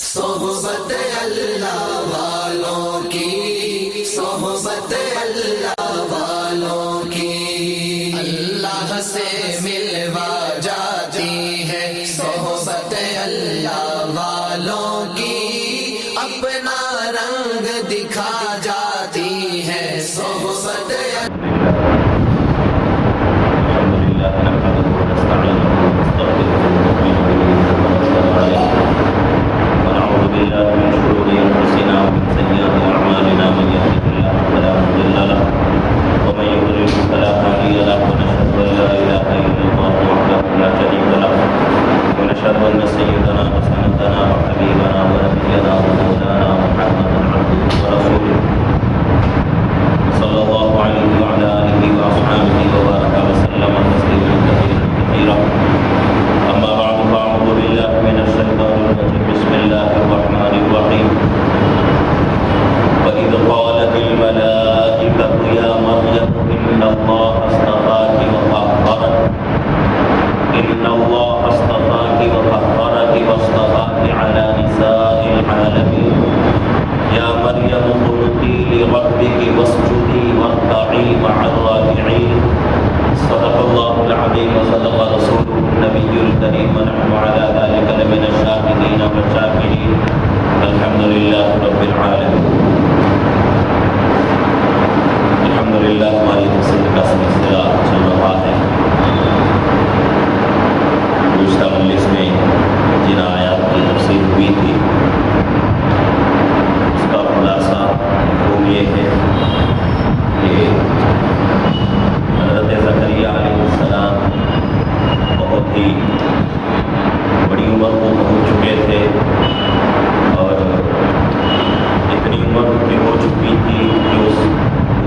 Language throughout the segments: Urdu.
صحبت اللہ والوں کی، صحبت اللہ والوں کی، اللہ سے ملوا جاتی ہے صحبت اللہ والوں کی، اپنا رنگ دکھا جاتی ہے صحبت بالله من شرور أنفسنا ومن سيئات أعمالنا من يهده الله فلا مضل له ومن يضلل فلا هادي له ونشهد أن لا إله إلا الله وحده لا شريك له ونشهد أن سيدنا وسندنا وحبيبنا ونبينا ومولانا محمدا عبده ورسوله صلى الله عليه وعلى آله وأصحابه وبارك وسلم تسليما كثيرا أما بعد فأعوذ بالله من الشيطان الرجيم بسم الله الرحمن الرحيم وإذ قالت الملائكة يا مريم إن الله اصطفاك وطهرك واصطفاك على نساء العالمين يا مريم اقنتي لربك واسجدي واركعي مع الراكعين صدق الله العظيم وصدق رسوله النبي الكريم ونحن على ذلك لمن الشاهدين والشاكرين الحمد لله رب العالمين. الحمد للہ ہماری تفسیر کا سلسلہ چل رہا ہے. گزشتہ مجلس میں جن آیات کی تفسیر ہوئی تھی اس کا خلاصہ مفہوم یہ ہے کہ حضرت زکریا علیہ السلام بہت ہی بڑی عمر کو پہنچ چکے تھے اور اتنی عمر کی ہو چکی تھی کہ اس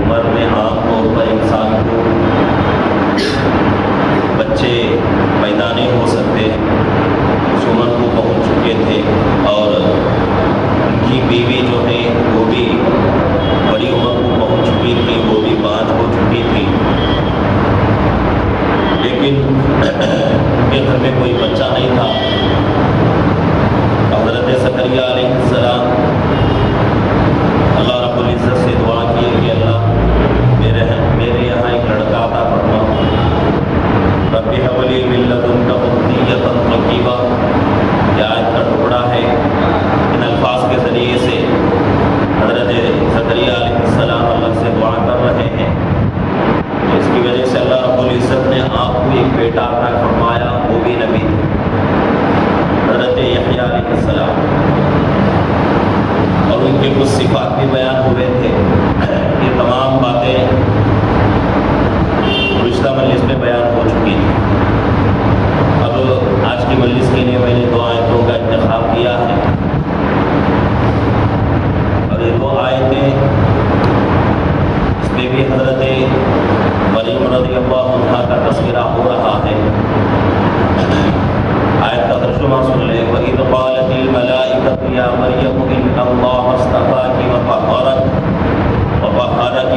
عمر میں عام طور پر انسان کو بچے پیدا نہیں ہو سکتے. اس عمر کو پہنچ چکے تھے اور ان کی بیوی جو ہے وہ بھی بڑی عمر کو پہنچ چکی تھی، وہ بھی بانجھ ہو چکی تھی، لیکن ان کے گھر میں کوئی بچہ نہیں تھا. حضرت زکریا علیہ السلام اللہ رب العزت سے دعا کی کہ اللہ میرے یہاں ایک لڑکا عطا فرما. رب هب لي من لدنك ذرية طيبة. یہ آیت کا ٹکڑا ہے. ان الفاظ کے ذریعے سے حضرت زکریا علیہ السلام اللہ سے دعا کر رہے ہیں. اس کی وجہ سے اللہ رب العزت نے آپ کو ایک بیٹا عطا فرمایا، وہ بھی نبی حضرت یحییٰ علیہ السلام، اور ان کے کچھ صفات بھی بیان ہوئے تھے. یہ تمام باتیں گزشتہ مجلس میں بیان ہو چکی تھی. اب آج کی مجلس کے لیے میں نے دو آیتوں کا انتخاب کیا ہے اور یہ دو آیتیں اس میں بھی حضرت مریم رضی اللہ عنہا کا تذکرہ ہو رہا ہے. آیت کا ترجمہ سن لیں. وَإِذْ قَالَتِ الْمَلَائِكَةُ يَا مَرْيَمُ إِنَّ اللَّهَ اصْطَفَاكِ وَطَهَّرَكِ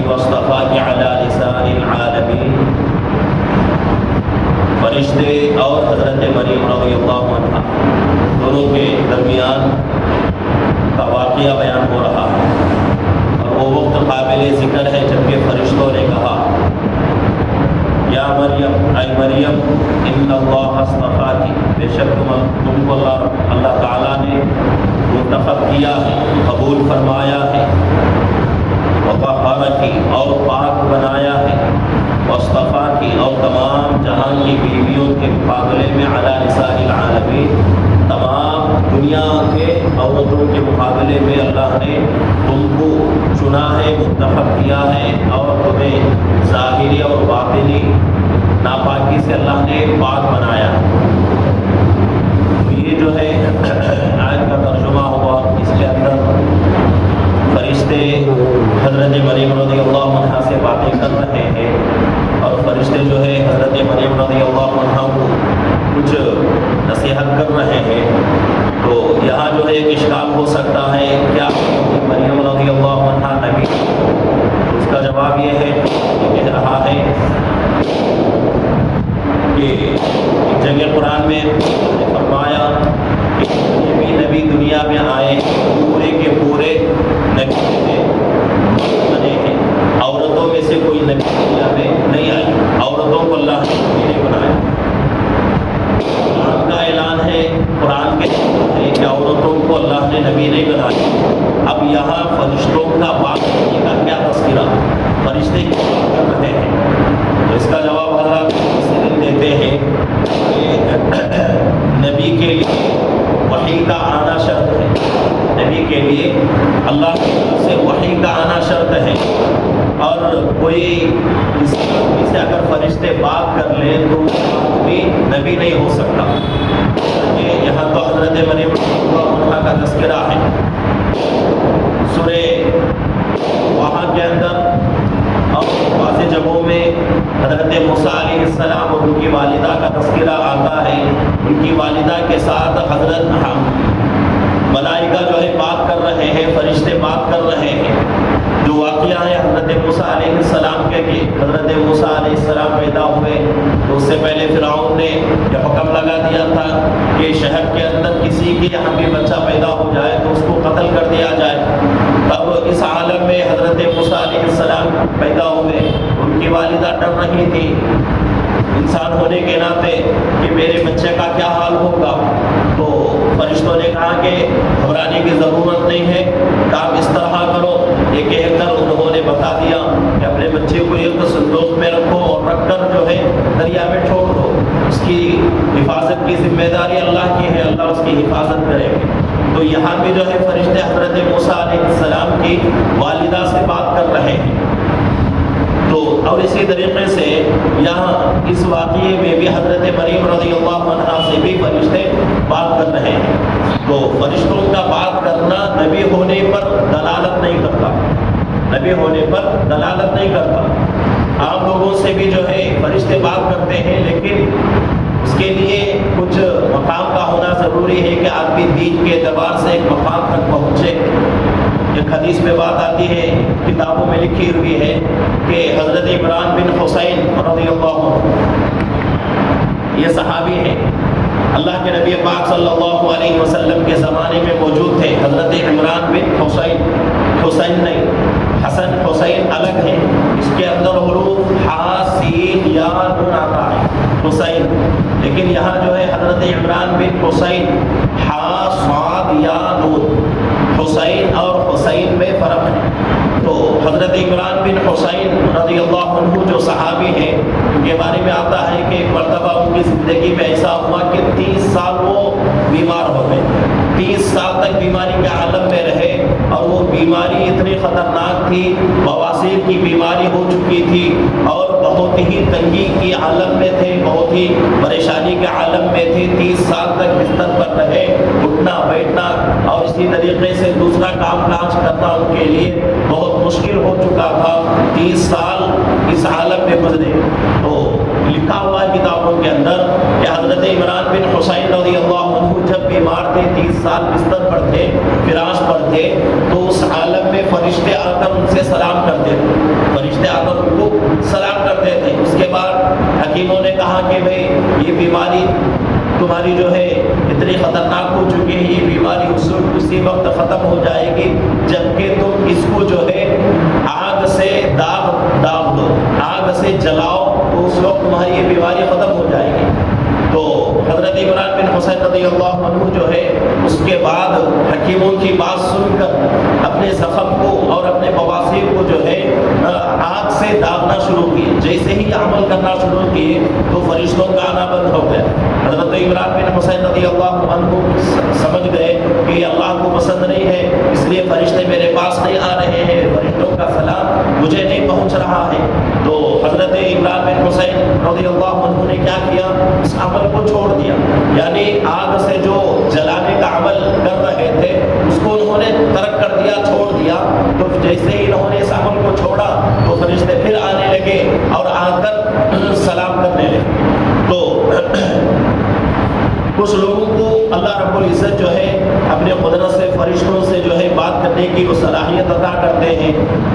وَاصْطَفَاكِ عَلَى نِسَاءِ الْعَالَمِينَ. فرشتے اور حضرت مریم رضی اللہ عنہا دونوں کے درمیان کا واقعہ بیان ہو رہا ہے اور وہ وقت قابل ذکر ہے جبکہ فرشتوں نے کہا یا مریم، اے مریم، ان اللہ اصطفاکی، بے شک تم کو اللہ تعالیٰ نے منتخب کیا ہے، قبول فرمایا ہے، وطہرکی، اور پاک بنایا ہے، واصطفاکی، اور تمام جہان کی بیویوں کے مقابلے میں علی نساء العالمین، تمام دنیا کے عورتوں کے مقابلے میں اللہ نے تم کو چنا ہے، منتخب کیا ہے، اور تمہیں ظاہری اور باطنی ناپاکی سے اللہ نے پاک بنایا. یہ جو ہے آیت کا ترجمہ ہوا. اس کے اندر فرشتے حضرت مریم رضی اللہ عنہا سے باتیں کر رہے ہیں اور فرشتے جو ہے حضرت مریم رضی اللہ عنہا کو کچھ نصیحت کر رہے ہیں. تو یہاں جو ہے ایک اشکال ہو سکتا ہے کیا مریم رضی اللہ عنہا نبی؟ اس کا جواب یہ ہے کہ کہہ رہا ہے کہ ایک جگہ قرآن میں فرمایا کہ یہ بھی نبی دنیا میں آئے پورے کے پورے نبی بنے ہیں، عورتوں میں سے کوئی نبی دنیا میں نہیں آئی، عورتوں کو اللہ نے نبی نہیں بنایا۔ قرآن کا اعلان ہے، قرآن کے ہے کہ عورتوں کو اللہ نے نبی نہیں بنایا۔ اب یہاں فرشتوں کا بات کرنے کا کیا تذکرہ؟ فرشتے کی بات کر رہے ہیں، تو اس کا جواب حضرات اسی دن دیتے ہیں کہ نبی کے لیے وحی کا آنا شرط ہے، نبی کے لیے اللہ کی طرف سے وحی کا آنا شرط ہے، اور کوئی اس آدمی سے اگر فرشتے بات کر لیں تو بھی نبی نہیں ہو سکتا۔ یہاں تو حضرت مریم عنہا کا تذکرہ ہے، سورہ وہاں کے اندر اور بعض جگہوں میں حضرت موسیٰ علیہ السلام اور ان کی والدہ کا تذکرہ آتا ہے، ان کی والدہ کے ساتھ حضرت ملائکہ جو ہے بات کر رہے ہیں، فرشتے بات کر رہے ہیں۔ جو واقعہ ہے حضرت موسیٰ علیہ السلام کے کہ حضرت موسیٰ علیہ السلام پیدا ہوئے تو اس سے پہلے فرعون نے یہ حکم لگا دیا تھا کہ شہر کے اندر کسی کے یہاں بھی بچہ پیدا ہو جائے تو اس کو قتل کر دیا جائے۔ تب اس عالم میں حضرت موسیٰ علیہ السلام پیدا ہوئے، ان کی والدہ ڈر رہی تھی انسان ہونے کے ناطے کہ میرے بچے کا کیا حال ہوگا، تو فرشتوں نے کہا کہ گھبرانے کی ضرورت نہیں ہے، کام اس طرح کرو۔ یہ کہہ کر انہوں نے بتا دیا کہ اپنے بچے کو ایک صندوق میں رکھو اور رکھ کر جو ہے دریا میں چھوڑ دو، اس کی حفاظت کی ذمہ داری اللہ کی ہے، اللہ اس کی حفاظت کرے گی۔ تو یہاں بھی جو ہے فرشتے حضرت موسیٰ علیہ السلام کی والدہ سے بات کر رہے ہیں۔ تو اور اسی طریقے سے یہاں اس واقعے میں بھی حضرت مریم رضی اللہ عنہا سے بھی فرشتے بات کر رہے ہیں۔ تو فرشتوں کا بات کرنا نبی ہونے پر دلالت نہیں کرتا، نبی ہونے پر دلالت نہیں کرتا۔ عام لوگوں سے بھی جو ہے فرشتے بات کرتے ہیں، لیکن اس کے لیے کچھ مقام کا ہونا ضروری ہے کہ آدمی دین کے اعتبار سے ایک مقام تک پہنچے۔ ایک حدیث میں بات آتی ہے، کتابوں میں لکھی ہوئی ہے کہ حضرت عمران بن حسین رضی اللہ عنہ، یہ صحابی ہیں، اللہ کے نبی پاک صلی اللہ علیہ وسلم کے زمانے میں موجود تھے۔ حضرت عمران بن حسین، حسین نہیں، حسن حسین الگ ہے، اس کے اندر حروف ہا سین یا نون آتا ہے حسین، لیکن یہاں جو ہے حضرت عمران بن حسین ہا صاد یا نون، حسین اور حسین میں فرق ہے۔ تو حضرت عمران بن حسین رضی اللہ عنہ جو صحابی ہیں، ان کے بارے میں آتا ہے کہ ایک مرتبہ ان کی زندگی میں ایسا ہوا کہ 30 سال وہ بیمار ہو گئے، 30 سال تک بیماری کے عالم میں رہے، اور وہ بیماری اتنی خطرناک تھی، بواسیر کی بیماری ہو چکی تھی، اور بہت ہی تنگی کی عالم میں تھے، بہت ہی پریشانی کے عالم میں تھے۔ 30 سال تک بستر پر رہے، اٹھنا بیٹھنا اور اسی طریقے سے دوسرا کام کاج کرنا ان کے لیے بہت مشکل ہو چکا تھا۔ 30 سال اس عالم میں گزرے۔ تو لکھا ہوا کتابوں کے اندر کہ حضرت عمران بن حسین رضی اللہ عنہ جب بیمار تھے، 30 سال بستر پر تھے، فراش پر تھے، تو اس عالم میں فرشتے آ کر ان سے سلام کرتے تھے، فرشتے آ کر ان کو سلام کرتے تھے۔ اس کے بعد حکیموں نے کہا کہ بھئی یہ بیماری تمہاری جو ہے اتنی خطرناک ہو چکی ہے، یہ بیماری اسی وقت ختم ہو جائے گی جبکہ تم اس کو جو ہے آگ سے داغ دو، آگ سے جلاؤ، تو اس وقت تمہاری یہ بیماری ختم ہو جائے گی۔ تو حضرت عمران بن حسین رضی اللہ عنہ جو ہے اس کے بعد حکیموں کی بات سن کر اپنے زخم کو اور اپنے بواسیر کو جو ہے آگ سے داغنا شروع کیے۔ جیسے ہی عمل کرنا شروع کیے تو فرشتوں کا آنا بند ہو گیا۔ حضرت عمران بن حسین رضی اللہ عنہ سمجھ گئے کہ یہ اللہ کو پسند نہیں ہے، اس لیے فرشتے میرے پاس نہیں آ رہے ہیں، فرشتوں کا سلام مجھے نہیں پہنچ رہا ہے۔ تو حضرت عمران بن حسین رضی اللہ عنہ نے کیا کیا؟ اس عمل کو چھوڑ دیا، یعنی آگ سے جو جلانے کا عمل کر رہے تھے اس کو انہوں نے ترک کر دیا، چھوڑ دیا۔ تو جیسے ہی انہوں نے اس عمل کو چھوڑا تو فرشتے پھر آنے لگے اور آ کر سلام کرنے لگے۔ تو کچھ لوگوں کو اللہ رب العزت جو ہے اپنے قدرت سے فرشتوں سے جو ہے بات کرنے کی وہ صلاحیت عطا کرتے ہیں۔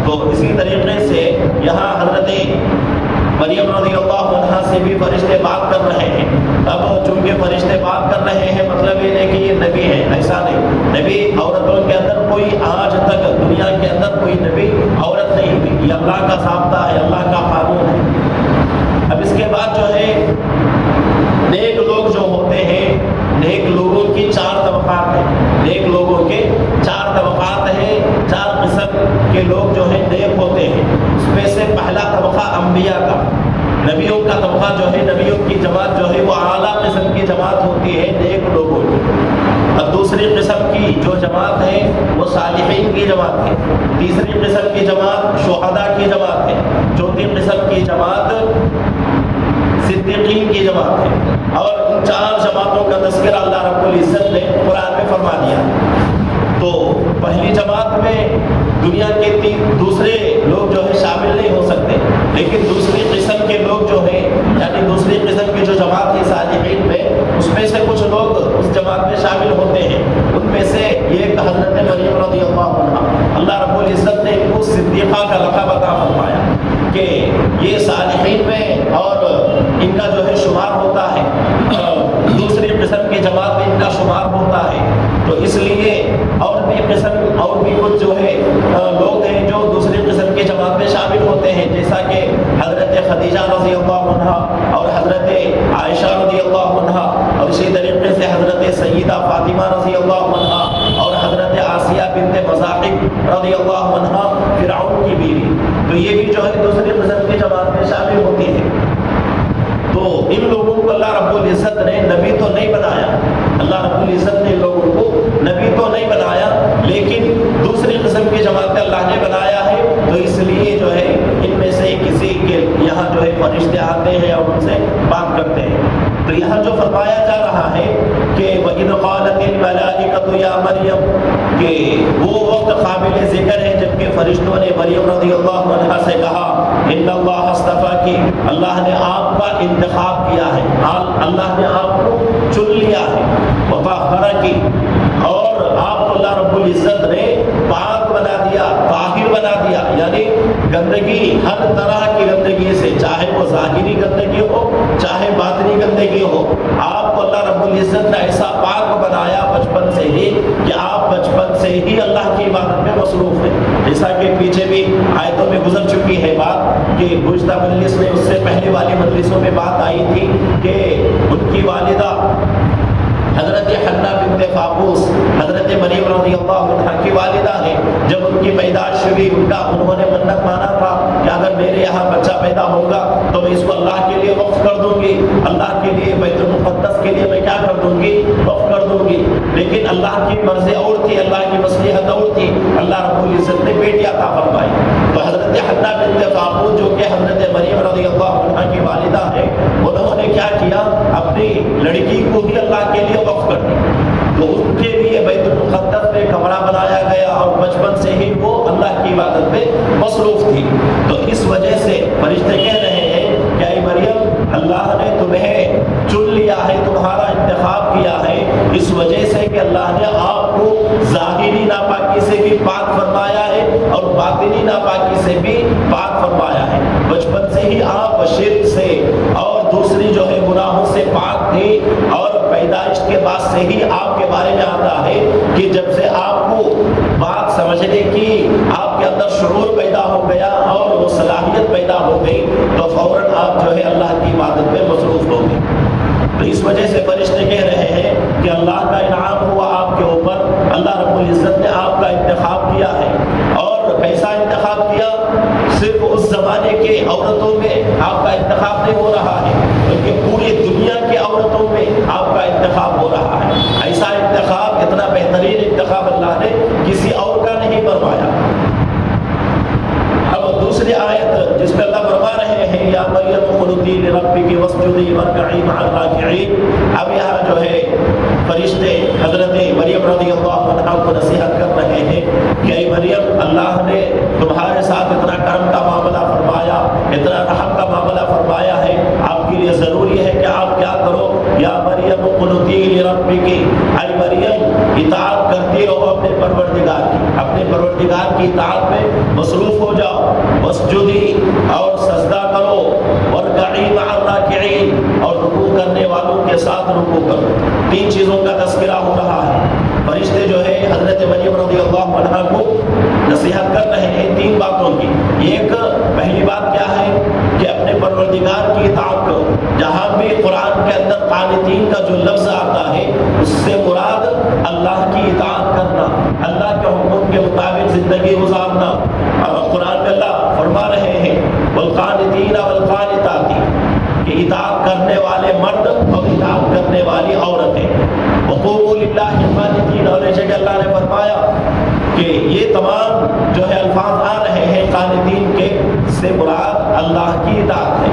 تو اسی طریقے سے یہاں حضرت مریم رضی اللہ عنہا سے بھی فرشتے بات کر رہے ہیں. اب چونکہ فرشتے بات کر رہے ہیں مطلب یہ نہیں کہ یہ نبی ہے، ایسا نہیں. نبی عورتوں کے اندر کوئی آج تک دنیا کے اندر کوئی نبی عورت نہیں ہوئی. یہ اللہ کا ضابطہ ہے، اللہ کا قانون ہے. اب اس کے بعد جو ہے نیک لوگ جو ہوتے ہیں، نیک لوگوں کی 4 طبقات ہیں. نیک لوگوں کے 4 طبقات ہیں، 4 قسم کے لوگ جو ہیں نیک ہوتے ہیں. اس میں سے پہلا طبقہ انبیاء کا، نبیوں کا طبقہ جو ہے، نبیوں کی جماعت جو ہے وہ اعلیٰ قسم کی جماعت ہوتی ہے نیک لوگوں کی. اور دوسری قسم کی جو جماعت ہے وہ صالحین کی جماعت ہے. تیسری قسم کی جماعت شہداء کی جماعت ہے. چوتھی قسم کی جماعت صدیقین کی جماعت ہے. اور ان 4 جماعتوں کا تذکرہ اللہ رب العزت نے قرآن میں فرما دیا. تو پہلی جماعت میں دنیا کے دوسرے لوگ جو ہے شامل نہیں ہو سکتے، لیکن دوسری قسم کے لوگ جو ہیں، یعنی دوسری قسم کی جو جماعت ہے صالحین میں، اس میں سے کچھ لوگ اس جماعت میں شامل ہوتے ہیں. ان میں سے یہ حضرت مریم رضی اللہ عنہا، اللہ رب العزت نے ان کو صدیقہ کا لقب عطا فرمایا کہ یہ صالحین میں اور ان کا جو ہے شمار ہوتا ہے، دوسری قسم کی جماعت میں ان کا شمار ہوتا ہے. تو اس لیے اور بھی کچھ جو ہے لوگ ہیں جو دوسری قسم کی جماعت میں شامل ہوتے ہیں، جیسا کہ حضرت خدیجہ رضی اللہ عنہا اور حضرت عائشہ رضی اللہ عنہا، اور اسی طریقے سے حضرت سیدہ فاطمہ رضی اللہ عنہا اور حضرت آسیہ بنت مزاحم رضی اللہ عنہا فرعون کی بیوی. تو یہ بھی جو ہے دوسری قسم کی جماعت میں شامل ہوتی ہے. تو ان لوگوں کو اللہ رب العزت نے نبی تو نہیں بنایا، اللہ رب العزت نے ان لوگوں کو نبی تو نہیں بنایا، لیکن دوسری قسم کی جماعت اللہ نے بنایا ہے. تو اس لیے جو ہے ان میں سے کسی کے یہاں جو ہے فرشتے آتے ہیں اور ان سے بات کرتے ہیں. تو یہاں جو فرمایا جا رہا ہے کہ وَإِذْ قَالَتِ الْمَلَائِكَةُ يَا مَرْيَمُ، کہ وہ وقت قابل ذکر ہے جب کہ فرشتوں نے مریم رضی اللہ عنہا سے کہا ان اللہ اصطفاکی، اللہ نے آپ کا انتخاب کیا ہے، اللہ نے آپ کو چن لیا ہے. وطہرکی، اور آپ کو اللہ رب العزت نے پاک بنا دیا، طاہر بنا دیا، یعنی گندگی ہر طرح کی گندگی سے، چاہے وہ ظاہری گندگی ہو چاہے باطنی گندگی ہو، آپ کو اللہ رب العزت نے ایسا پاک بنایا بچپن سے ہی کہ آپ بچپن سے ہی اللہ کی عبادت میں مصروف ہیں. جیسا کہ پیچھے بھی آیتوں میں گزر چکی ہے بات کہ گزشتہ مجلس میں، اس سے پہلے والی مجلسوں میں بات آئی تھی کہ ان کی والدہ حضرت حنہ بنت فاقوس حضرت مریم رضی اللہ عنہا کی والدہ ہے. جب ان کی پیدائش ہوئی انہوں نے منت مانا تھا کہ اگر میرے یہاں بچہ پیدا ہوگا تو میں اس کو اللہ کے لیے وقف کر دوں گی، اللہ کے لیے بیت المقدس کے لیے میں کیا کر دوں گی، وقف کر دوں گی. لیکن اللہ کی مرضی اور تھی، اللہ کی مصلحت اور تھی. اللہ رب العزت نے بیٹی عطا فرمائی. تو حضرت حنہ بنت فاقوس جو کہ حضرت مریم رضی اللہ عنہا کی والدہ ہے، انہوں نے کیا کیا، اپنی لڑکی کو بھی اللہ کے لیے وقف کر دی. تو ان کے لیے بیت المقدس میں کمرہ بنایا گیا اور بچپن سے ہی وہ اللہ کی عبادت میں مصروف تھی. تو اس وجہ سے فرشتے کہہ رہے ہیں کہ اے مریم، اللہ نے تمہیں چن لیا ہے، تمہارا انتخاب کیا ہے اس وجہ سے کہ اللہ نے آپ کو ظاہری ناپاکی سے بھی پاک فرمایا ہے اور باطنی ناپاکی سے بھی پاک فرمایا ہے. بچپن سے ہی آپ شرک سے اور دوسری جو ہے گناہوں سے پاک تھی، اور پیدائش کے بعد سے ہی آپ کے بارے میں آتا ہے کہ جب سے آپ کو بات سمجھنے کی آپ کے اندر شعور پیدا ہو گیا اور وہ صلاحیت پیدا ہو گئی تو فوراً آپ جو ہے اللہ کی عبادت میں مصروف ہو گئے. تو اس وجہ سے فرشتے کہہ رہے ہیں کہ اللہ کا انعام ہوا آپ کے اوپر، اللہ رب العزت نے آپ کا انتخاب کیا ہے. اور کیسا انتخاب کیا؟ صرف اس زمانے کے عورتوں میں آپ کا انتخاب نہیں ہو رہا ہے، بلکہ پوری دنیا کی عورتوں میں آپ کا انتخاب ہو رہا ہے. ایسا انتخاب، اتنا بہترین انتخاب اللہ نے کسی اور کا نہیں فرمایا. اب دوسری آیت جس میں اللہ فرما رہے ہیں یا مریم اقنتی لربک واسجدی وارکعی مع الراکعین. اب یہاں جو ہے فرشتے حضرت مریم رضی اللہ عنہا کو نصیحت کر رہے ہیں کہ اے مریم، اللہ نے تمہارے ساتھ اتنا کرم کا معاملہ فرمایا، اتنا رحم کا معاملہ فرمایا ہے، آپ کے لیے ضروری ہے کہ آپ کیا کرو، یا مریم اقنتی لربک، اے مریم اطاعت کرتی رہو اپنے پروردگار کی، اپنے پروردگار کی اطاعت میں مصروف ہو جاؤ. واسجدی اور سجدہ کرو. وارکعی مع الراکعین اور رکوع کرنے والوں کے ساتھ رکوع کرو. 3 چیزوں کا تذکرہ ہو رہا ہے. فرشتے جو ہے حضرت مریم رضی اللہ عنہا کو نصیحت کر رہے ہیں 3 باتوں کی. ایک پہلی بات کیا ہے کہ اپنے پروردگار کی اطاعت کرو. جہاں بھی قرآن کے اندر قانتین کا جو لفظ آتا ہے اس سے مراد اللہ کی اطاعت کرنا, اللہ کے حکم کے مطابق زندگی گزارنا. قرآن میں اللہ فرما رہے ہیں والقانتین والقانتات کہ اطاعت کرنے والے مرد اور اطاعت کرنے والی عورتیں. وقوموا للہ قانتین, اور جیسے کہ اللہ نے فرمایا کہ یہ تمام جو ہے الفاظ آ رہے ہیں قانتین کے سے مراد اللہ کی اطاعت ہے.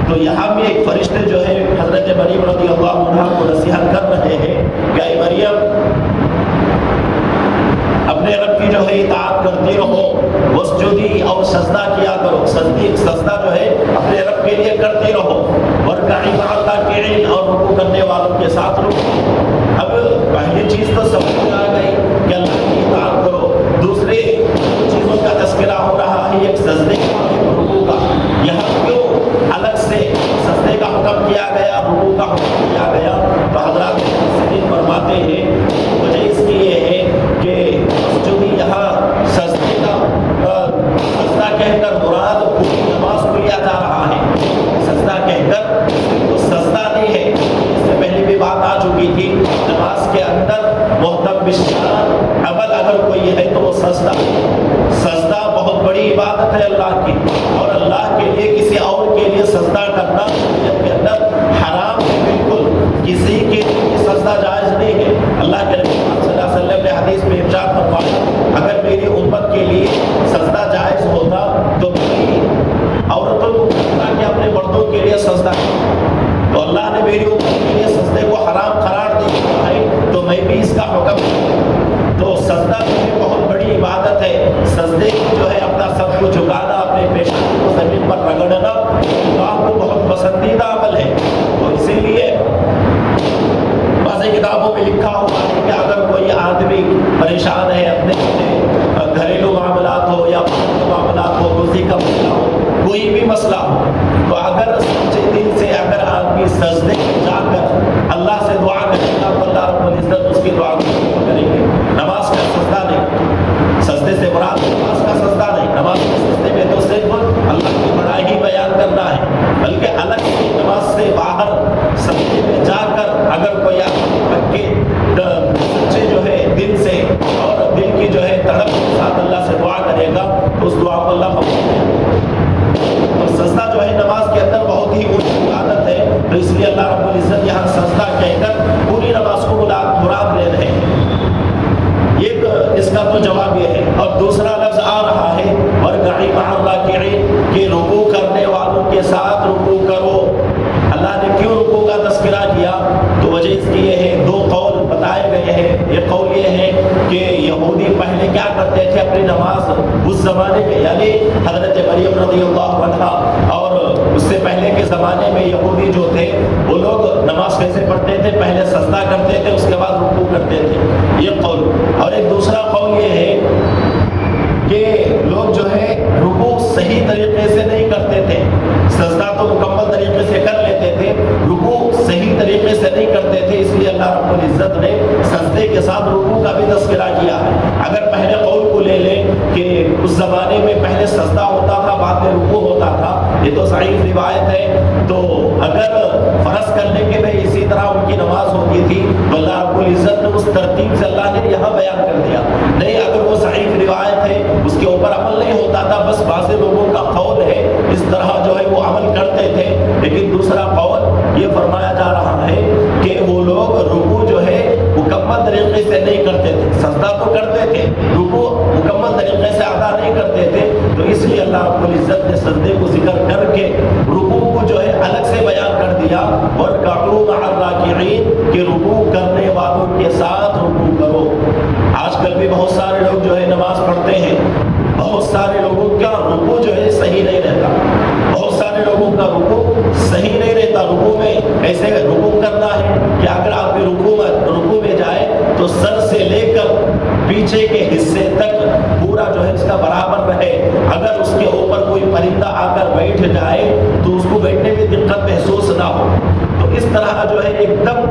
تو یہاں بھی ایک فرشتے جو ہے حضرت مریم رضی اللہ عنہ کو نصیحت کر رہے ہیں کہ اے مریم اپنے رب کی جو ہے اطاعت کرتی رہو. واسجدی اور سجدہ کیا کرو. سجدہ جو ہے اپنے رب کے لیے کرتی رہو. وارکعی مع الراکعین اور رکوع کرنے والوں کے ساتھ رکو. اب پہلی چیز تو سمجھ میں آ گئی کہ اللہ کی اطاعت کرو. دوسری چیزوں کا تذکرہ ہو رہا ہے ایک سجدے کا ایک رکوع کا. یہاں کیوں الگ سے سجدے کا حکم کیا گیا, رکوع کا حکم کیا گیا؟ تو حضرات مفسرین فرماتے ہیں وجہ اس کی یہ ہے کہ جو بھی یہاں سجدے کا سجدہ کہہ کر مراد پوری نماز کو لیا جا رہا ہے. سجدہ کہہ کر تو سجدہ نہیں ہے. اس سے پہلے بھی بات آ چکی تھی نماز کے اندر محتم بالشان عمل اگر کوئی ہے تو وہ سجدہ. سجدہ بہت بڑی عبادت ہے اللہ کی, اور اللہ کے لیے کسی اور کے لیے سجدہ کرنا شریعت کے اندر حرام ہے. بالکل کسی کے لیے سجدہ جائز نہیں ہے. اللہ کے نبی صلی اللہ علیہ وسلم نے حدیث میں ارشاد فرمایا اگر میری امت کے لیے سجدہ جائز ہوتا تو میری عورتوں کو کہتا کہ اپنے مردوں کے لیے سجدہ کرو. تو اللہ نے میری امت کے لیے سجدے کو حرام قرار دے دیا ہے تو میں بھی اس کا حکم. تو سجدہ بہت بڑی عبادت ہے. سجدے جو ہے اپنا سب کو جھکانا, اپنے پیشانی کو زمین پر رگڑنا اللہ کو بہت پسندیدہ عمل ہے. تو اسی لیے بعض کتابوں میں لکھا ہوا ہے کہ اگر کوئی آدمی پریشان ہے اپنے گھریلو معاملات ہو یا معاملات ہو, روزی کا مسئلہ ہو, کوئی بھی مسئلہ ہو, تو اگر سچے دل سے اگر آدمی سجدے میں جا کر اللہ سے دعا کرے گا تو اللہ رب العزت اس کی دعا کو کریں گے. نماز کا سجدہ نہیں, سجدے سے مراد نماز کا سجدہ نہیں. نماز کے سجدے میں تو صرف اللہ کی بڑائی ہی بیان کرنا ہے, بلکہ الگ سے نماز سے باہر سجدے میں جا کر اگر کوئی آدمی سچے جو ہے دل سے اور دل کی جو ہے تڑپ کے ساتھ اللہ سے دعا کرے گا تو اس دعا کو اللہ قبول کرے گا. اور سجدہ جو ہے نماز کے اندر بہت ہی اونچی عادت ہے. تو اس لیے اللہ رب العزت یہاں سجدہ کہہ کر پوری نماز کو مراد لے رہے ہیں. ایک اس کا تو جواب یہ ہے. اور دوسرا لفظ آ رہا ہے وارکعی مع الراکعین کہ رکوع کرنے والوں کے ساتھ رکوع کرو. اللہ نے کیوں رکوع کا تذکرہ کیا؟ تو وجہ اس کی یہ ہے, 2 قول بتائے گئے ہیں. ایک قول یہ ہے کہ یہودی پہلے کیا کرتے تھے اپنی نماز اس زمانے میں, یعنی حضرت مریم رضی اللہ عنہا اور اس سے پہلے کے زمانے میں یہودی جو تھے وہ لوگ نماز کیسے پڑھتے تھے؟ پہلے سجدہ کرتے تھے, اس کے بعد رکوع کرتے تھے. یہ قول. اور ایک دوسرا قول یہ ہے کہ لوگ جو ہے رکوع صحیح طریقے سے نہیں کرتے تھے. سجدہ تو مکمل طریقے سے کر لیتے تھے, رکوع صحیح طریقے سے نہیں کرتے تھے. اس لیے اللہ رب العزت نے سجدے کے ساتھ رکوع کا بھی تذکرہ کیا ہے. اگر پہلے قول کو لے لیں کہ اس زمانے میں پہلے سجدہ ہوتا تھا بعد میں رکوع ہوتا تھا, یہ تو صحیح روایت ہے. تو اگر فرض کرنے کے میں اسی طرح ان کی نماز ہوتی تھی تو اللہ رب العزت نے اس ترتیب سے اللہ نے یہاں بیان کر دیا. نہیں, اگر وہ صحیح روایت ہے اس کے اوپر عمل نہیں ہوتا تھا, بس بعض لوگوں کا قول ہے اس طرح جو ہے وہ عمل کرتے تھے. لیکن دوسرا قول یہ فرمایا جا رہا ہے کہ وہ لوگ رکوع جو ہے مکمل طریقے سے نہیں کرتے تھے. سجدہ تو کرتے تھے, رکوع مکمل طریقے سے ادا نہیں کرتے تھے. تو اس لیے اللہ رب العزت نے سجدے کو ذکر کر کے رکوع کو جو ہے الگ سے بیان کر دیا. وارکعوا مع الراکعین کہ رکوع کرنے والوں کے ساتھ رکوع کرو. آج کل بھی بہت سارے لوگ جو ہے نماز پڑھتے ہیں, بہت سارے لوگوں کا رکوع جو ہے صحیح نہیں رہتا. بہت سارے لوگوں کا رکوع صحیح نہیں رہتا. رکوع میں ایسے رکوع کرنا ہے کہ اگر آپ رکوع میں جائے تو سر سے لے کر پیچھے کے حصے تک کا برابر رہے. اگر اس کے اوپر کوئی پرندہ آ کر بیٹھ جائے تو اس کو بیٹھنے میں دقت محسوس نہ ہو. تو اس طرح جو ہے ایک دم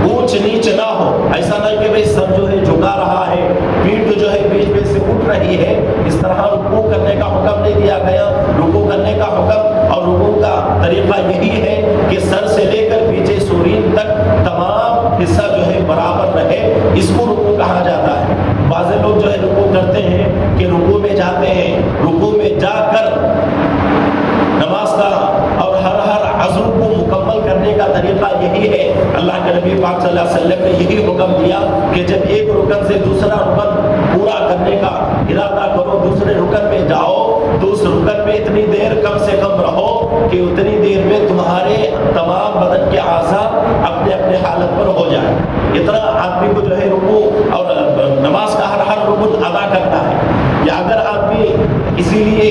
اونچ نیچ نہ ہو. ایسا نہ کہ بھئی سر جو ہے جھکا رہا ہے, پیٹھ جو ہے بیچ میں سے اٹھ رہی ہے. اس طرح رکوع کرنے کا حکم نہیں دیا گیا. رکوع کرنے کا حکم اور رکوع کا طریقہ یہی ہے کہ سر سے لے کر پیچھے سورین تک تمام حصہ جو ہے برابر رہے. اس کو رکوع کہا جاتا ہے. بعض لوگ جو ہے رکوع کرتے ہیں کہ رکوع میں جاتے ہیں, رکوع میں جا کر نماز کا اور ہر عضو کو مکمل کرنے کا طریقہ یہی ہے. اللہ کے نبی پاک صلی اللہ علیہ وسلم نے یہی حکم دیا کہ جب ایک رکن سے دوسرا رکن پورا کرنے کا ارادہ کرو, دوسرے رکن میں جاؤ تو اس رکن میں اتنی دیر کم سے کم رہو کہ اتنی دیر میں تمہارے تمام بدن کے اعضاء اپنے اپنے حالت پر ہو جائیں. اتنا آدمی کو جو ہے رکوع اور نماز کا ہر رکن ادا کرنا ہے. یا اگر آدمی اسی لیے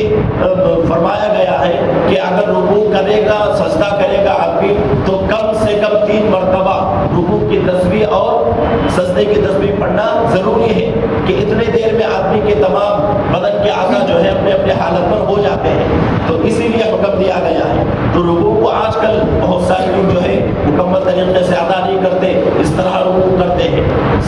فرمایا گیا ہے کہ اگر رکوع کرے گا, سجدہ کرے گا آدمی تو کم سے کم 3 مرتبہ رکوع کی تسبیح اور سجدے کی تسبیح پڑھنا ضروری ہے کہ اتنے دیر میں آدمی کے تمام بدن کے اعضاء جو ہے اپنے اپنے حالت پر ہو جاتے ہیں. تو اسی لیے حکم دیا گیا ہے. تو رکوع کو آج کل بہت سارے لوگ جو ہے مکمل طریقے سے ادا نہیں کرتے, اس طرح رکوع کرتے ہیں.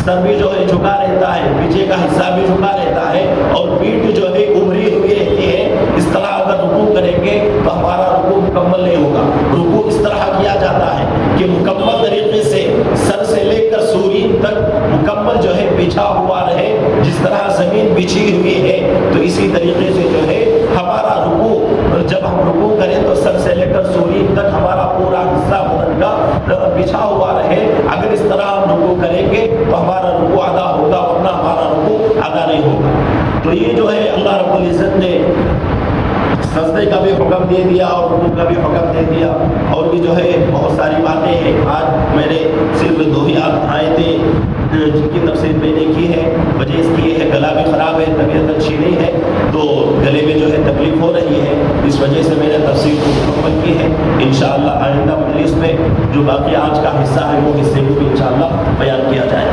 سر بھی جو ہے جھکا رہتا ہے, پیچھے کا حصہ بھی جھکا رہتا ہے اور پیٹھ جو ہے ابھری ہوئی رہتی ہے. اس طرح اگر رکوع کریں گے تو ہمارا رکوع مکمل نہیں ہوگا. رکوع اس طرح کیا جاتا ہے کہ مکمل طریقے سے سر سے لے کر سورین تک مکمل جو ہے بچھا ہوا رہے. جس طرح زمین بچھی ہوئی ہے تو اسی طریقے سے جو ہے ہمارا رکوع, جب ہم رکوع کریں تو سر سے لے کر سورین تک ہمارا پورا حصہ بدن کا بچھا ہوا رہے. اگر اس طرح ہم رکوع کریں گے تو ہمارا رکوع ادا ہوگا, ورنہ ہمارا رکوع ادا نہیں ہوگا. تو یہ جو ہے اللہ رب العزت نے سجدے کا بھی حکم دے دیا اور رکوع کا بھی حکم دے دیا. اور بھی جو ہے بہت ساری باتیں ہیں. آج میں نے صرف 2 ہی آیتیں جن کی تفسیر میں نے کی ہے. وجہ اس کی یہ ہے گلا بھی خراب ہے, طبیعت اچھی نہیں ہے, تو گلے میں جو ہے تکلیف ہو رہی ہے. اس وجہ سے میں نے تفسیر کو مکمل کی ہے. انشاءاللہ آئندہ مجلس میں جو باقی آج کا حصہ ہے وہ حصے کو بھی انشاءاللہ بیان کیا جائے.